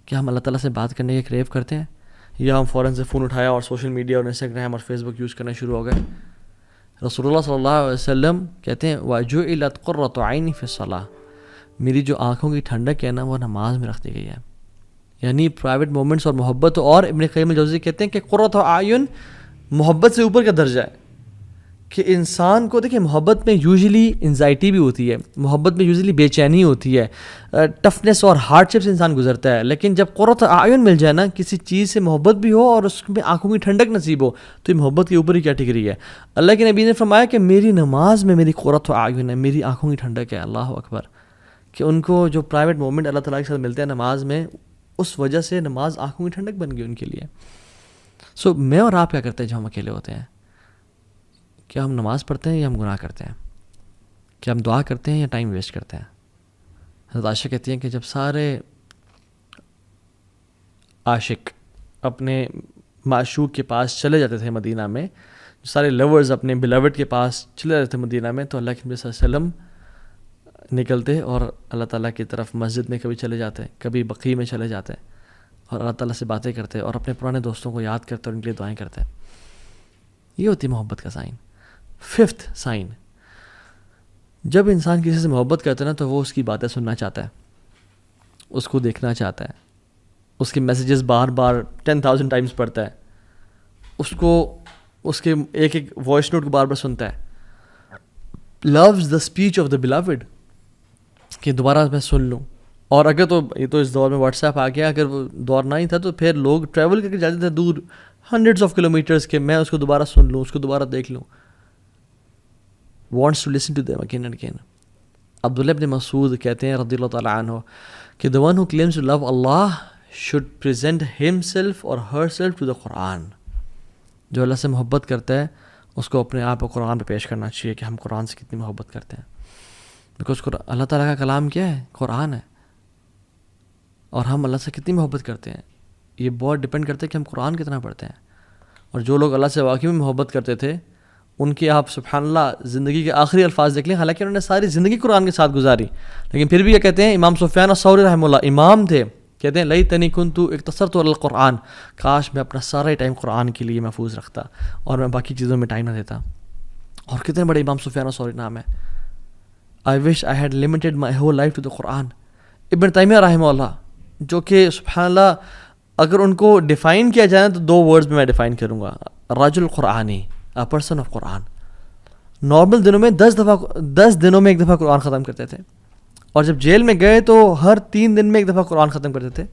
کیا ہم اللہ تعالیٰ سے بات کرنے کے کریو کرتے ہیں، یا ہم فوراً سے فون اٹھایا اور سوشل میڈیا اور انسٹاگرام اور فیس بک یوز کرنا شروع ہو گئے؟ رسول اللہ صلی اللہ علیہ وسلم کہتے ہیں وَجُعِلَتْ قُرَّةُ عَيْنِي فِي الصَّلَاةِ، میری جو آنکھوں کی ٹھنڈک ہے نا وہ نماز میں رکھ دی گئی ہے. یعنی پرائیویٹ مومنٹس اور محبت. اور ابن قیم الجوزی کہتے ہیں کہ قرۃ اعین محبت سے اوپر کا درجہ ہے، کہ انسان کو دیکھیں محبت میں یوزلی انزائٹی بھی ہوتی ہے، محبت میں یوزلی بے چینی ہوتی ہے، ٹفنس اور ہارڈ شپ سے انسان گزرتا ہے. لیکن جب قرۃ اعین مل جائے نا، کسی چیز سے محبت بھی ہو اور اس میں آنکھوں کی ٹھنڈک نصیب ہو، تو یہ محبت کی اوپر ہی کیٹیگری ہے. اللہ کے نبی نے فرمایا کہ میری نماز میں میری قرۃ اعین ہے، میری آنکھوں کی ٹھنڈک ہے. اللہ اکبر. کہ ان کو جو پرائیویٹ مومنٹ اللہ تعالیٰ کے ساتھ ملتے ہیں نماز میں، اس وجہ سے نماز آنکھوں کی ٹھنڈک بن گئی ان کے لیے. سو میں اور آپ کیا کرتے ہیں جب ہم اکیلے ہوتے ہیں؟ کیا ہم نماز پڑھتے ہیں یا ہم گناہ کرتے ہیں؟ کیا ہم دعا کرتے ہیں یا ٹائم ویسٹ کرتے ہیں؟ حضرت عائشہ کہتی ہیں کہ جب سارے عاشق اپنے معشوق کے پاس چلے جاتے تھے مدینہ میں، سارے لورز اپنے بلاوڈ کے پاس چلے جاتے تھے مدینہ میں، تو اللہ کے نبی صلی اللہ علیہ وسلم نکلتے اور اللہ تعالیٰ کی طرف مسجد میں کبھی چلے جاتے، کبھی بقیع میں چلے جاتے اور اللہ تعالیٰ سے باتیں کرتے اور اپنے پرانے دوستوں کو یاد کرتے اور ان کے لیے دعائیں کرتے. یہ ہوتی ہے محبت کا سائن. ففتھ سائن، جب انسان کسی سے محبت کرتا ہے نا تو وہ اس کی باتیں سننا چاہتا ہے، اس کو دیکھنا چاہتا ہے، اس کے میسیجز بار بار 10,000 ٹائمز پڑھتا ہے، اس کے ایک ایک وائس نوٹ کو بار بار سنتا ہے. loves the speech of the beloved. کہ دوبارہ میں سن لوں. اور اگر تو یہ تو اس دور میں واٹس ایپ آ گیا, اگر وہ دور نہ ہی تھا تو پھر لوگ ٹریول کر کے جاتے تھے دور ہنڈریڈس آف کلو میٹرس کے, میں اس کو دوبارہ سن لوں, اس کو دوبارہ دیکھ لوں. Wants to listen to them again and again. Abdullah ibn Masud کہتے ہیں رضی اللہ تعالیٰ عنہ کہ the one who claims to love Allah should present himself or herself to the Quran. جو اللہ سے محبت کرتا ہے اس کو اپنے آپ کو قرآن پہ پیش کرنا چاہیے کہ ہم قرآن سے کتنی محبت کرتے ہیں. بیکاز اللہ تعالیٰ کا کلام کیا ہے؟ قرآن ہے. اور ہم اللہ سے کتنی محبت کرتے ہیں یہ بہت ڈپینڈ کرتا ہے کہ ہم قرآن کتنا پڑھتے ہیں. اور جو لوگ اللہ سے واقعی میں محبت کرتے تھے ان کی آپ سبحان اللہ زندگی کے آخری الفاظ دیکھ لیں, حالانکہ انہوں نے ساری زندگی قرآن کے ساتھ گزاری, لیکن پھر بھی یہ کہتے ہیں, امام سفیان الثوری رحمہ اللہ امام تھے, کہتے ہیں لیتنی کنت اقتصرت علی القرآن, کاش میں اپنا سارا ٹائم قرآن کے لیے محفوظ رکھتا اور میں باقی چیزوں میں ٹائم نہ دیتا. اور کتنے بڑے امام سفیان الثوری نام ہے. I wish I had limited my whole life to the Quran. ابن تیمیہ رحمہ اللہ, جو کہ سبحان اللہ اگر ان کو ڈیفائن کیا جائے تو 2 ورڈز میں ڈیفائن کروں گا, رجل قرآنی, a person of Quran. Normal دنوں میں 10 دنوں میں ایک دفعہ قرآن ختم کرتے تھے, اور جب جیل میں گئے تو ہر 3 دن میں ایک دفعہ قرآن ختم کرتے تھے,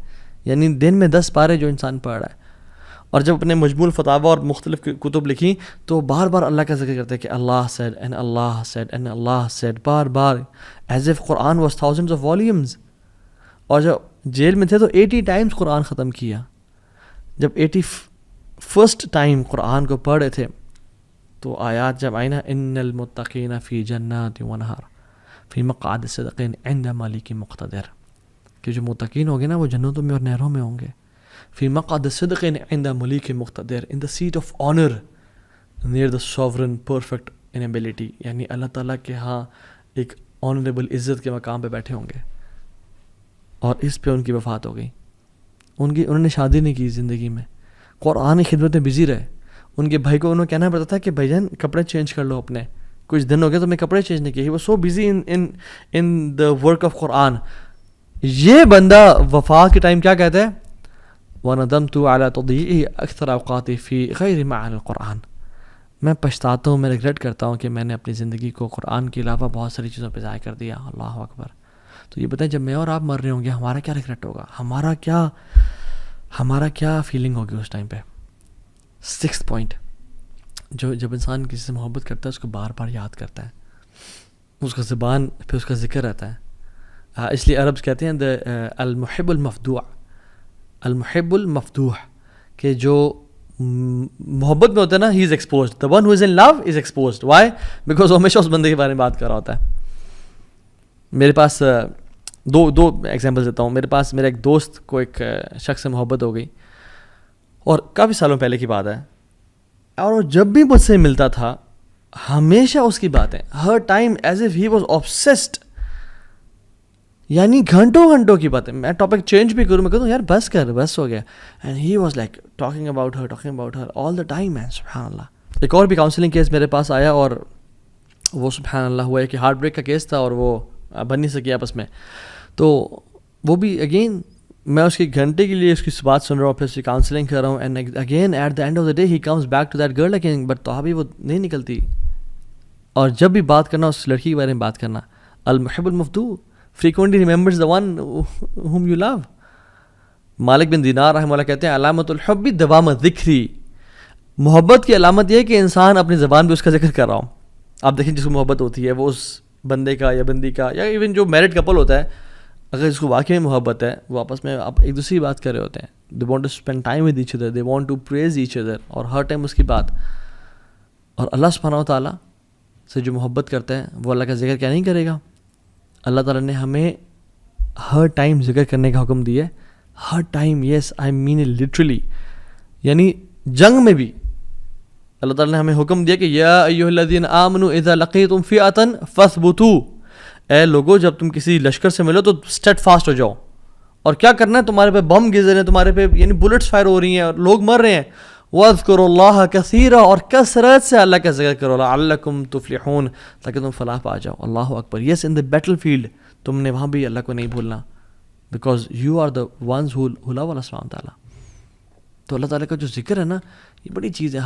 یعنی دن میں 10 پارے جو انسان پڑھ رہا ہے. اور جب اپنے مجموع الفتاوی اور مختلف کتب لکھی تو بار بار اللہ کا ذکر کرتے کہ اللہ said and Allah said and Allah said, bar bar, as if Quran was thousands of volumes. اور جب جیل میں تھے تو 80 ٹائمز قرآن ختم کیا. جب 81st ٹائم قرآن کو پڑھ رہے تھے تو آیات جب آئی نا, ان المتقین فی جنات ونہر فی مقعد صدق عند ملک مقتدر, کہ جو متقین ہوں گے نا وہ جنتوں میں اور نہروں میں ہوں گے. فی مقعد صدق عند ملک مقتدر, in the seat of honour near the sovereign perfect in ability, یعنی اللہ تعالیٰ کے ہاں ایک آنریبل عزت کے مقام پہ بیٹھے ہوں گے. اور اس پہ ان کی وفات ہو گئی. انہوں نے شادی نہیں کی زندگی میں, قرآن کی خدمت میں بزی رہے. ان کے بھائی کو انہوں نے کہنا پڑتا تھا کہ بھائی جان کپڑے چینج کر لو اپنے, کچھ دن ہو گئے تو میں کپڑے چینج نہیں کیے. وہ so busy in the work of Quran. یہ بندہ وفات کے ٹائم کیا کہتا ہے, وَنَدَمْتُ عَلَىٰ تَضْيِيعِهِ أَكْثَرَ أَوْقَاتِي فِي غَيْرِ مَعَانِ الْقُرْآنِ. میں پچھتاتا ہوں, میں ریگریٹ کرتا ہوں کہ میں نے اپنی زندگی کو قرآن کے علاوہ بہت ساری چیزوں پہ ضائع کر دیا. اللہ اکبر. تو یہ بتائیں جب میں اور آپ مر رہے ہوں گے ہمارا کیا ریگریٹ ہوگا, ہمارا کیا فیلنگ ہوگی اس ٹائم پہ. 6th پوائنٹ, جب انسان کسی سے محبت کرتا ہے اس کو بار بار یاد کرتا ہے, اس کا زبان پہ اس کا ذکر رہتا ہے. اس لیے عربز کہتے ہیں المحب المفدوع, المحب المفتوح, کہ جو محبت میں ہوتا ہے نا, he is exposed. The one who is in love is exposed. Why? Because وہ ہمیشہ اس بندے کے بارے میں بات کر رہا ہوتا ہے. میرے پاس دو ایگزامپل دیتا ہوں. میرا ایک دوست کو ایک شخص سے محبت ہو گئی, اور کافی سالوں پہلے کی بات ہے, اور وہ جب بھی مجھ سے ملتا تھا ہمیشہ اس کی باتیں, ہر time as if he was obsessed, یعنی گھنٹوں کی باتیں. میں ٹاپک چینج بھی کروں, میں کہتا ہوں یار بس ہو گیا, and he was like talking about her all the time. Man سبحان اللہ. ایک اور بھی کاؤنسلنگ کیس میرے پاس آیا, اور وہ سبحان اللہ ہوا ہے کہ ہارٹ بریک کا کیس تھا, اور وہ بن نہیں سکی آپس میں. تو وہ بھی اگین میں اس کی گھنٹے کے لیے اس کی بات سن رہا ہوں, پھر اس کی کاؤنسلنگ کر رہا ہوں, and again at the end of the day he comes back to that girl again, but تو ابھی وہ نہیں نکلتی. اور جب بھی بات کرنا اس لڑکی کے بارے میں بات کرنا, المحب المفتوح frequently remembers the one whom you love. مالک بن دینار رحمہ اللہ کہتے ہیں علامت الحب دوام ذکری, محبت کی علامت یہ ہے کہ انسان اپنی زبان پہ اس کا ذکر کر رہا ہوں. آپ دیکھیں جس کو محبت ہوتی ہے وہ اس بندے کا یا بندی کا, یا ایون جو میرڈ کپل ہوتا ہے, اگر اس کو واقعی محبت ہے وہ آپس میں آپ ایک دوسری بات کر رہے ہوتے ہیں. they want to spend time with each other, they want to praise each other, اور ہر ٹائم اس کی بات. اور اللہ سبحانہ و تعالیٰ سے جو محبت کرتا ہے وہ اللہ کا ذکر کیا نہیں کرے گا. اللہ تعالیٰ نے ہمیں ہر ٹائم ذکر کرنے کا حکم دیا ہے, ہر time. Yes I mean it literally. یعنی جنگ میں بھی اللہ تعالیٰ نے ہمیں حکم دیا کہ یا ایھا الذین آمنوا اذا لقیتم فئۃ فاثبتوا, اے لوگو جب تم کسی لشکر سے ملو تو اسٹیڈ فاسٹ ہو جاؤ. اور کیا کرنا ہے, تمہارے پہ بم گر رہے ہیں, تمہارے پہ یعنی بلٹس فائر ہو رہی ہیں اور لوگ مر رہے ہیں. واذکروا اللہ کثیرا, اور کثرت سے اللہ کا ذکر کرو, لعلکم تفلحون, تاکہ تم فلاح پا جاؤ. اللہ اکبر. یس ان دا بیٹل فیلڈ تم نے وہاں بھی اللہ کو نہیں بھولنا, because you are the ones who love Allah سبحانہ تعالیٰ. تو اللہ تعالیٰ کا جو ذکر ہے نا یہ بڑی چیز ہے.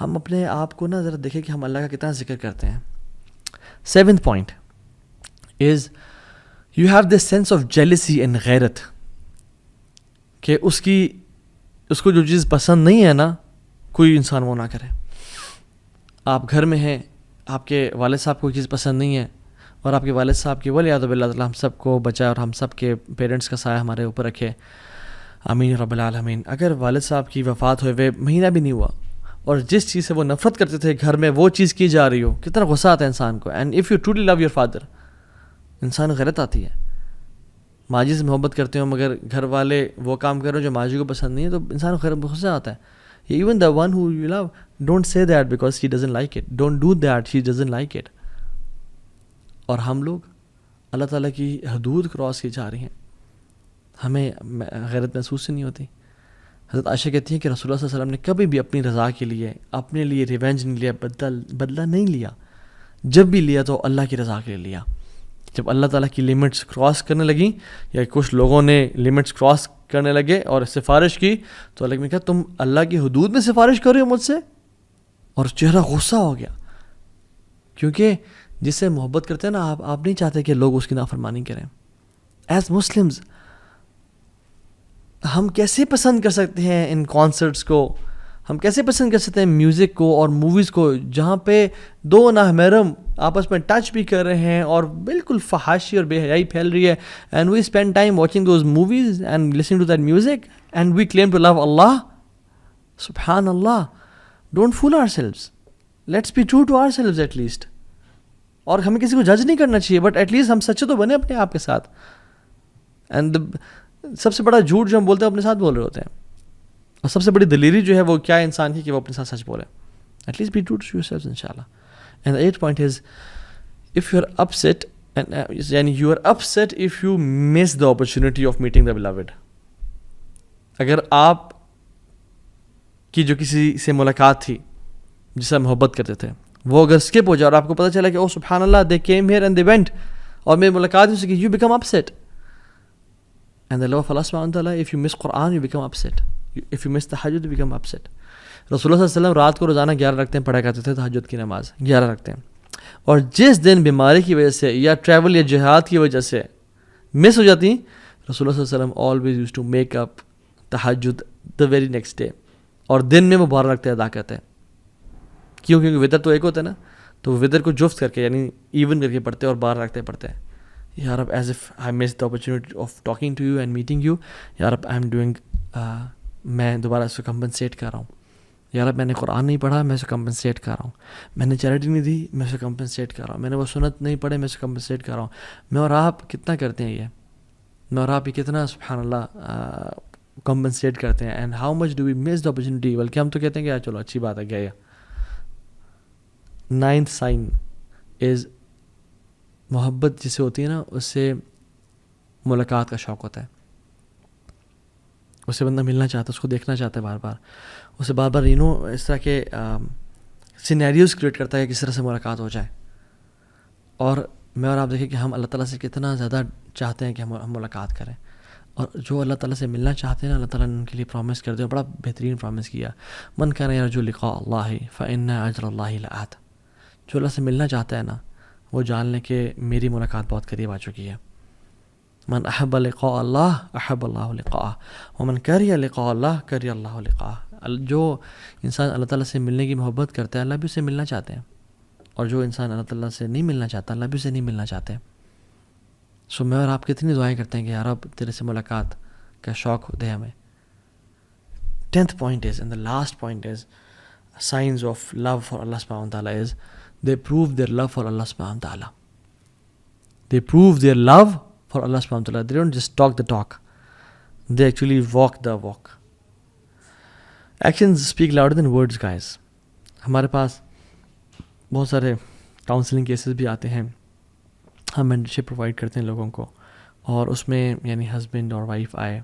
ہم اپنے آپ کو نا ذرا دیکھیں کہ ہم اللہ کا کتنا ذکر کرتے ہیں. 7th point is you have this sense of jealousy and غیرت کہ اس کو جو چیز پسند نہیں ہے نا کوئی انسان وہ نہ کرے. آپ گھر میں ہیں, آپ کے والد صاحب کو کوئی چیز پسند نہیں ہے, اور آپ کے والد صاحب کی ولیعۃ باللہ تعالیٰ ہم سب کو بچائے اور ہم سب کے پیرنٹس کا سایہ ہمارے اوپر رکھے, آمین رب العالمین. اگر والد صاحب کی وفات ہوئے مہینہ بھی نہیں ہوا اور جس چیز سے وہ نفرت کرتے تھے گھر میں وہ چیز کی جا رہی ہو, کتنا غصہ آتا ہے انسان کو. And if you truly love your father, انسان غیرت آتی ہے. ماجی سے محبت کرتے ہو مگر گھر والے وہ کام کر رہے ہو جو ماجی کو پسند نہیں ہے, تو انسان کو غصہ آتا ہے. Even the one who you love, don't say that because she doesn't like it, don't do that she doesn't like it. اور ہم لوگ اللہ تعالیٰ کی حدود کراس کی جا رہی ہیں, ہمیں غیرت محسوس ہی نہیں ہوتی. حضرت عائشہ کہتی ہیں کہ رسول اللہ صلی اللہ علیہ وسلم نے کبھی بھی اپنی رضا کے لیے, اپنے لیے ریونج نہیں لیا, بدلہ نہیں لیا. جب بھی لیا تو اللہ کی رضا کے لیے لیا. جب اللہ تعالیٰ کی لمٹس کراس کرنے لگیں یا کچھ لوگوں نے لمٹس کراس کرنے لگے اور سفارش کی, تو اللہ نے کہا تم اللہ کی حدود میں سفارش کر رہے ہو مجھ سے, اور چہرہ غصہ ہو گیا. کیونکہ جس سے محبت کرتے ہیں نا آپ نہیں چاہتے کہ لوگ اس کی نافرمانی کریں. ایز مسلمز ہم کیسے پسند کر سکتے ہیں ان کانسرٹس کو, ہم کیسے پسند کر سکتے ہیں میوزک کو اور موویز کو جہاں پہ دو نامحرم آپس میں ٹچ بھی کر رہے ہیں اور بالکل فحاشی اور بے حیائی پھیل رہی ہے, and we spend time watching those movies and listening to that music and we claim to love Allah. سبحان Allah, don't fool ourselves, let's be true to ourselves at least. اور ہمیں کسی کو جج نہیں کرنا چاہیے, بٹ ایٹ لیسٹ ہم سچے تو بنے اپنے آپ کے ساتھ. اینڈ سب سے بڑا جھوٹ جو ہم بولتے ہیں اپنے ساتھ بول رہے ہوتے ہیں, اور سب سے بڑی دلیری جو ہے وہ کیا ہے انسان کی کہ وہ اپنے ساتھ سچ بولے. At least be true to yourself انشاءاللہ. And the 8th point is if you are upset یعنی you are upset if you miss the opportunity of meeting the beloved. اگر آپ کی جو کسی سے ملاقات تھی جس سے محبت کرتے تھے وہ اگر اسکپ ہو جائے اور آپ کو پتہ چلا کہ او سبحان اللہ they came here and they went اور میری ملاقات ہو سکی, you become upset. And the love of Allah subhanahu wa ta'ala, if you miss Quran you become upset, if you miss tahajjud you become upset. رسول اللہ صلی اللہ علیہ وسلم رات کو روزانہ 11 رکعتیں پڑھا کرتے تھے, تہجد کی نماز 11 رکعتیں. اور جس دن بیماری کی وجہ سے یا ٹریول یا جہاد کی وجہ سے مس ہو جاتی, رسول اللہ صلی اللہ علیہ وسلم always used to make up تہجد the very next day, اور دن میں وہ 12 رکعتیں ادا کرتے ہیں. کیونکہ وطر تو ایک ہوتا ہے نا, تو وطر کو جفت کر کے یعنی ایون کر کے پڑھتے ہیں اور 12 رکعتیں پڑھتے ہیں. یا رب as if I miss the opportunity of talking to you and meeting you, یا رب آئی ایم ڈوئنگ, میں دوبارہ اس کو کمپنسیٹ کر رہا ہوں. یا رب میں نے قرآن نہیں پڑھا, میں اسے کمپنسیٹ کر رہا ہوں. میں نے چیریٹی نہیں دی, میں اسے کمپنسیٹ کر رہا ہوں. میں نے وہ سنت نہیں پڑھے, میں اسے کمپنسیٹ کر رہا ہوں. میں اور آپ کتنا کرتے ہیں یہ, میں اور آپ یہ کتنا سبحان اللہ کمپنسیٹ کرتے ہیں. And how much do we miss the opportunity. بلکہ ہم تو کہتے ہیں کہ یار چلو اچھی بات ہے, گیا. 9th سائن از محبت جسے ہوتی ہے نا, اس سے ملاقات کا شوق ہوتا ہے. اس سے بندہ ملنا چاہتا ہے, اس کو دیکھنا چاہتا ہے بار بار, اسے بار بار اس طرح کے سینیریوز کریٹ کرتا ہے کہ کس طرح سے ملاقات ہو جائے. اور میں اور آپ دیکھیں کہ ہم اللہ تعالیٰ سے کتنا زیادہ چاہتے ہیں کہ ہم ملاقات کریں. اور جو اللہ تعالیٰ سے ملنا چاہتے ہیں نا, اللہ تعالیٰ نے ان کے لیے پرومس کر دیا, بڑا بہترین پرومس کیا, من کان یرجو لقاء اللہ فإن اجر اللہ لآت. جو اللہ سے ملنا چاہتا ہے نا وہ جان لیں کہ میری ملاقات بہت قریب آ چکی ہے. من احب لقاء اللہ احب اللہ لقاءہ ومن کریہ لقاء اللہ کریہ اللہ لقاءہ. جو انسان اللہ تعالیٰ سے ملنے کی محبت کرتا ہے اللہ بھی اسے ملنا چاہتے ہیں, اور جو انسان اللہ تعالیٰ سے نہیں ملنا چاہتا اللہ بھی اسے نہیں ملنا چاہتے. سو میں اور آپ کتنی دعائیں کرتے ہیں کہ یار اب تیرے سے ملاقات کا شوق دے ہمیں. 10th point is, and the last point is, signs of love for Allah subhanahu wa ta'ala is they prove their love for Allah subhanahu wa ta'ala. They prove their love for Allah subhanahu wa ta'ala. They don't just talk the talk, they actually walk the walk. Actions speak louder than words, guys. ہمارے پاس بہت سارے counselling cases بھی آتے ہیں, ہم mentorship provide کرتے ہیں لوگوں کو, اور اس میں یعنی ہسبینڈ اور وائف آئے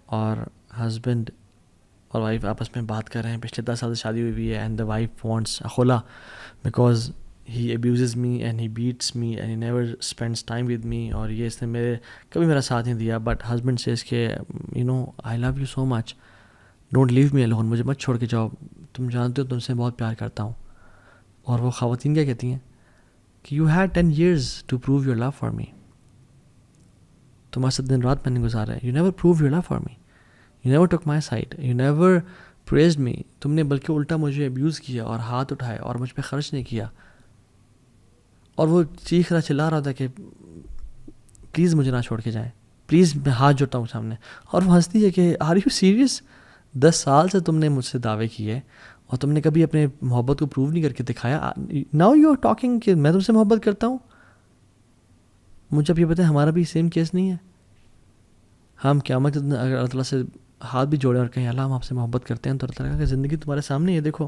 اور ہسبینڈ اور وائف آپس میں بات کر رہے ہیں, پچھلے 10 سال سے شادی ہوئی ہے, اینڈ دا وائف وانٹس خلا because he abuses me and he beats me and he never spends time with me, اور یہ اس نے کبھی میرا ساتھ نہیں دیا. بٹ ہسبینڈ سیز کہ I love you so much, don't leave me alone, مجھے مت چھوڑ کے جاؤ, تم جانتے ہو تم سے بہت پیار کرتا ہوں. اور وہ خواتین کیا کہتی ہیں کہ you had 10 years to prove your love for me, تمہارے ساتھ دن رات میں نے گزارا ہے. You never prove your love for me, you never took my side, you never praised me. تم نے بلکہ الٹا مجھے ابیوز کیا اور ہاتھ اٹھائے اور مجھ پہ خرچ نہیں کیا. اور وہ چیخ رہا چلا رہا تھا کہ پلیز مجھے نہ چھوڑ کے جائیں, پلیز میں ہاتھ جوڑتا ہوں سامنے. اور وہ ہنستی ہے کہ آر یو سیریس, 10 سال سے تم نے مجھ سے دعوے کیے اور تم نے کبھی اپنے محبت کو پروو نہیں کر کے دکھایا. ناؤ یو آر ٹاکنگ کہ میں تم سے محبت کرتا ہوں. مجھے اب یہ بتائیں ہمارا بھی سیم کیس نہیں ہے؟ ہم قیامت اگر اللہ تعالیٰ سے ہاتھ بھی جوڑیں اور کہیں اللہ ہم آپ سے محبت کرتے ہیں, تو اللہ تعالیٰ کہ زندگی تمہارے سامنے ہے, دیکھو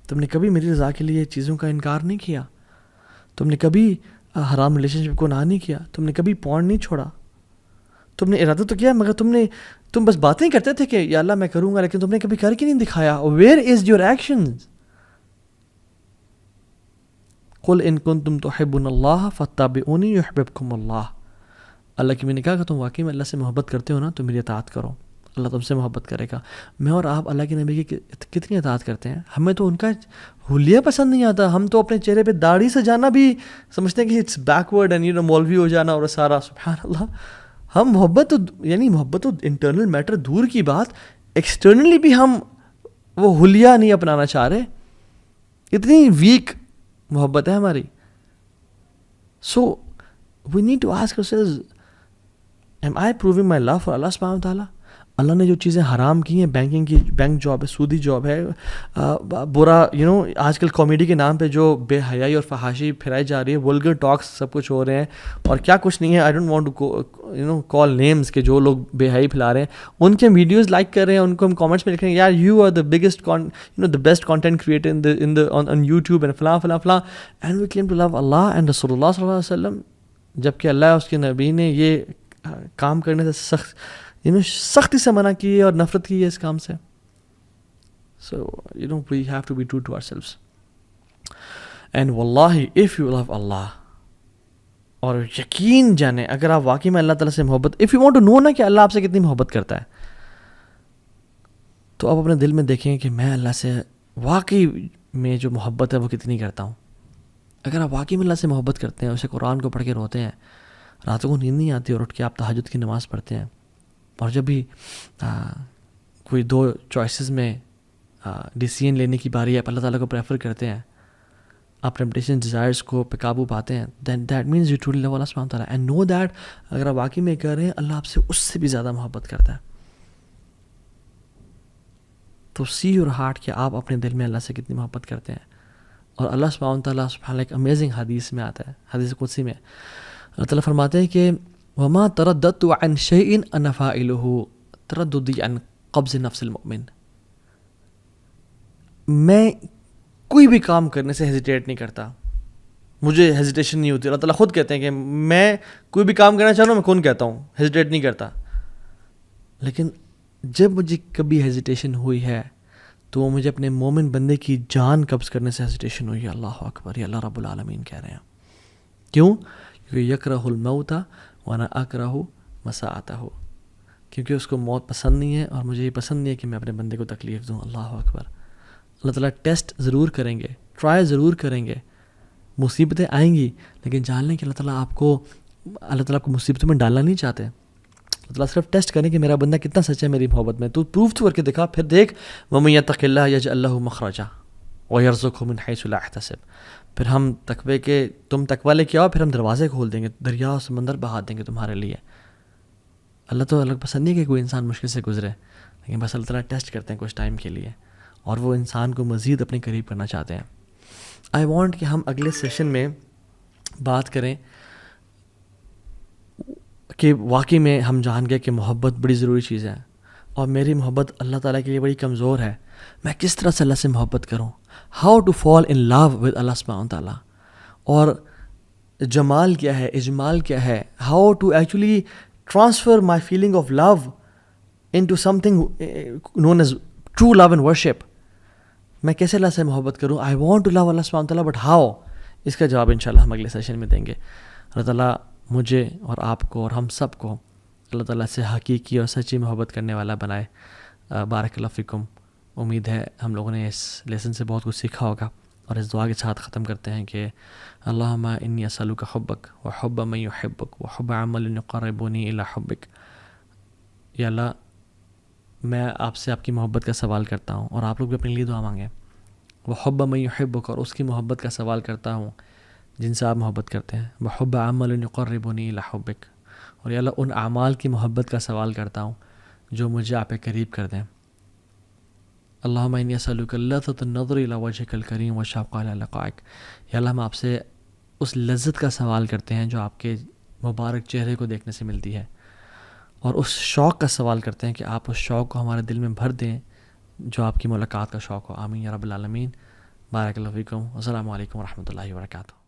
تم نے کبھی میری رضا کے لیے چیزوں کا انکار نہیں کیا, تم نے کبھی حرام ریلیشن شپ کو نہ نہیں کیا, تم نے کبھی پورن نہیں چھوڑا. تم نے ارادہ تو کیا مگر تم بس باتیں کرتے تھے کہ یا اللہ میں کروں گا, لیکن تم نے کبھی کر کے نہیں دکھایا. Where is your actions? قل ان کنتم تحبون اللہ فاتبعونی یحببکم اللہ. اللہ کی میں نے کہا کہ تم واقعی میں اللہ سے محبت کرتے ہو نا تو میری اطاعت کرو, اللہ تم سے محبت کرے گا. میں اور آپ اللہ کے نبی کی کتنی اطاعت کرتے ہیں. ہمیں تو ان کا حلیہ پسند نہیں آتا. ہم تو اپنے چہرے پہ داڑھی سجانا بھی سمجھتے ہیں کہ اٹس بیکورڈ اینڈ مولوی ہو جانا اور سارا. سبحان اللہ, ہم محبت تو انٹرنل میٹر دور کی بات, ایکسٹرنلی بھی ہم وہ حلیہ نہیں اپنانا چاہ رہے. اتنی ویک محبت ہے ہماری. So we need to ask ourselves, am I proving my love for Allah subhanahu wa ta'ala? اللہ نے جو چیزیں حرام کی ہیں, بینک جاب ہے, سودی جاب ہے, برا آج کل کامیڈی کے نام پہ جو بے حیائی اور فحاشی پھیلائی جا رہی ہے, ولگر ٹاکس سب کچھ ہو رہے ہیں اور کیا کچھ نہیں ہے. I don't want to call names کہ جو لوگ بے حیائی پھیلا رہے ہیں ان کے ویڈیوز لائک کر رہے ہیں, ان کو ہم کامنٹس میں لکھ رہے ہیں یار you are the biggest the best content creator on YouTube and فلاں فلاں فلاں, and we claim to love اللہ اینڈ رسول اللہ صلی اللہ علیہ وسلم, جبکہ اللہ اس کے نبی نے یہ کام کرنے سے سختی سے منع کی ہے اور نفرت کی ہے اس کام سے. So we have to be true to ourselves. And واللہ اف یو لو اللہ, اور یقین جانیں اگر آپ واقعی میں اللہ تعالیٰ سے محبت, if you want to know نا کہ اللہ آپ سے کتنی محبت کرتا ہے, تو آپ اپنے دل میں دیکھیں کہ میں اللہ سے واقعی میں جو محبت ہے وہ کتنی کرتا ہوں. اگر آپ واقعی میں اللہ سے محبت کرتے ہیں, اسے قرآن کو پڑھ کے روتے ہیں, راتوں کو نیند نہیں آتی اور اٹھ کے آپ تہجد کی نماز پڑھتے ہیں, اور جب بھی کوئی 2 چوائسیز میں ڈیسیژن لینے کی باری ہے آپ اللہ تعالیٰ کو پریفر کرتے ہیں, آپ ٹیمپٹیشن ڈیزائرس کو پہ قابو پاتے ہیں, then that means you truly love Allah سبحانہ تعالیٰ, اینڈ نو دیٹ اگر آپ واقعی میں کر رہے ہیں اللہ آپ سے اس سے بھی زیادہ محبت کرتا ہے. تو سی یور ہارٹ کہ آپ اپنے دل میں اللہ سے کتنی محبت کرتے ہیں. اور اللہ سبحانہ تعالیٰ ایک امیزنگ حدیث میں آتا ہے, حدیث قدسی میں اللہ تعالیٰ فرماتے ہیں کہ وما ترددت عن شيء انا فاعله ترددي عن قبض نفس المؤمن. میں کوئی بھی کام کرنے سے ہیزیٹیٹ نہیں کرتا, مجھے ہیزیٹیشن نہیں ہوتی. اللہ تعالیٰ خود کہتے ہیں کہ میں کوئی بھی کام کرنا چاہ رہا ہوں, میں کون کہتا ہوں, ہیزیٹیٹ نہیں کرتا. لیکن جب مجھے کبھی ہیزیٹیشن ہوئی ہے تو وہ مجھے اپنے مومن بندے کی جان قبض کرنے سے ہیزیٹیشن ہوئی ہے. اللہ اکبر, یہ اللہ رب العالمین کہہ رہے ہیں. کیوں؟ کیونکہ یکرہ الموت وانا اکرہ مساءتہ, کیونکہ اس کو موت پسند نہیں ہے اور مجھے یہ پسند نہیں ہے کہ میں اپنے بندے کو تکلیف دوں. اللہ اکبر. اللہ تعالیٰ ٹیسٹ ضرور کریں گے, ٹرائی ضرور کریں گے, مصیبتیں آئیں گی, لیکن جان لیں کہ اللہ تعالیٰ آپ کو مصیبتوں میں ڈالنا نہیں چاہتے. اللہ تعالیٰ صرف ٹیسٹ کریں کہ میرا بندہ کتنا سچا ہے میری محبت میں. تو پروف تو کر کے دکھا, پھر دیکھ وَمَن يَتَّقِ اللَّهَ يَجْعَل لَهُ مَخْرَجًا وَيَرْزُقْهُ مِنْ حَيْثُ لَا يَحْتَسِبُ. پھر ہم تقوی کے تم تقوی لے کے آؤ, پھر ہم دروازے کھول دیں گے, دریا و سمندر بہا دیں گے تمہارے لیے. اللہ تو الگ پسند نہیں کہ کوئی انسان مشکل سے گزرے, لیکن بس اللہ تعالیٰ ٹیسٹ کرتے ہیں کچھ ٹائم کے لیے, اور وہ انسان کو مزید اپنے قریب کرنا چاہتے ہیں. آئی وانٹ کہ ہم اگلے سیشن میں بات کریں کہ واقعی میں ہم جان گئے کہ محبت بڑی ضروری چیز ہے, اور میری محبت اللہ تعالیٰ کے لیے بڑی کمزور ہے. میں کس طرح سے اللہ سے محبت کروں, how to fall in love with اللہ سبحانہ تعالیٰ, اور جمال کیا ہے, اجمال کیا ہے, how to actually transfer my feeling of love into something known as true love and worship. میں کیسے اللہ سے محبت کروں, I want to love Allah سبحانہ تعالیٰ, بٹ ہاؤ, اس کا جواب انشاءاللہ ہم اگلے سیشن میں دیں گے. اللہ تعالیٰ مجھے اور آپ کو اور ہم سب کو اللہ تعالیٰ سے حقیقی اور سچی محبت کرنے والا بنائے. بارک اللہ فیکم. امید ہے ہم لوگوں نے اس لیسن سے بہت کچھ سیکھا ہوگا. اور اس دعا کے ساتھ ختم کرتے ہیں کہ اللہم انی اسألک حبک و حب من یحبک و حب عمل یقربنی الی حبک. یا اللہ میں آپ سے آپ کی محبت کا سوال کرتا ہوں، اور آپ لوگ بھی اپنے لیے دعا مانگیں. وہ حب من یحبک، اور اس کی محبت کا سوال کرتا ہوں جن سے آپ محبت کرتے ہیں. وہ حب عمل یقربنی الی حبک، اور یا اللہ ان اعمال کی محبت کا سوال کرتا ہوں جو مجھے آپ کے قریب کر دیں. اللہم انی اسألک لذۃ النظر الی وجہک الکریم والشوق الی لقائک. یا اللہ ہم آپ سے اس لذت کا سوال کرتے ہیں جو آپ کے مبارک چہرے کو دیکھنے سے ملتی ہے، اور اس شوق کا سوال کرتے ہیں کہ آپ اس شوق کو ہمارے دل میں بھر دیں جو آپ کی ملاقات کا شوق ہو. آمین یا رب العالمین. بارک اللہ فیکم. السلام علیکم ورحمۃ اللہ وبرکاتہ.